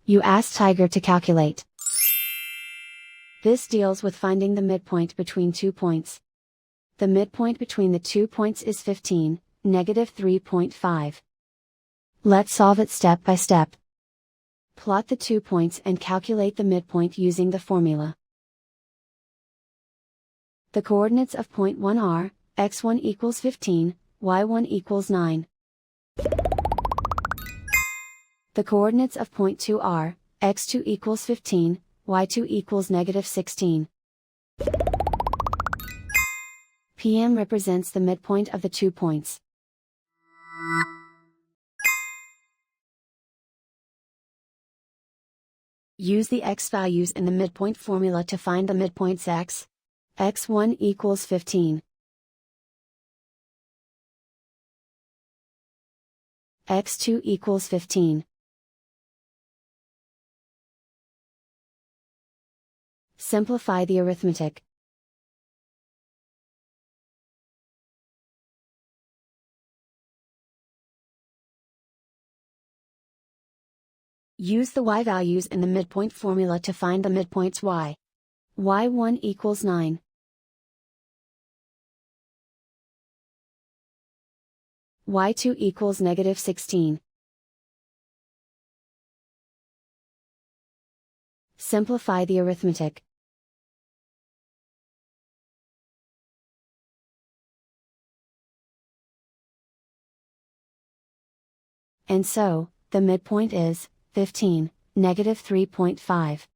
You ask Tiger to calculate. This deals with finding the midpoint between 2 points. The midpoint between the 2 points is 15, -3.5. Let's solve it step by step. Plot the 2 points and calculate the midpoint using the formula. The coordinates of point 1 are, x1 equals 15, y1 equals 9. The coordinates of point 2 are, x2 equals 15, y2 equals -16. PM represents the midpoint of the 2 points. Use the x values in the midpoint formula to find the midpoints x. x1 equals 15. x2 equals 15. Simplify the arithmetic. Use the y values in the midpoint formula to find the midpoints y. y1 equals 9. y2 equals -16. Simplify the arithmetic. And so, the midpoint is 15, -3.5.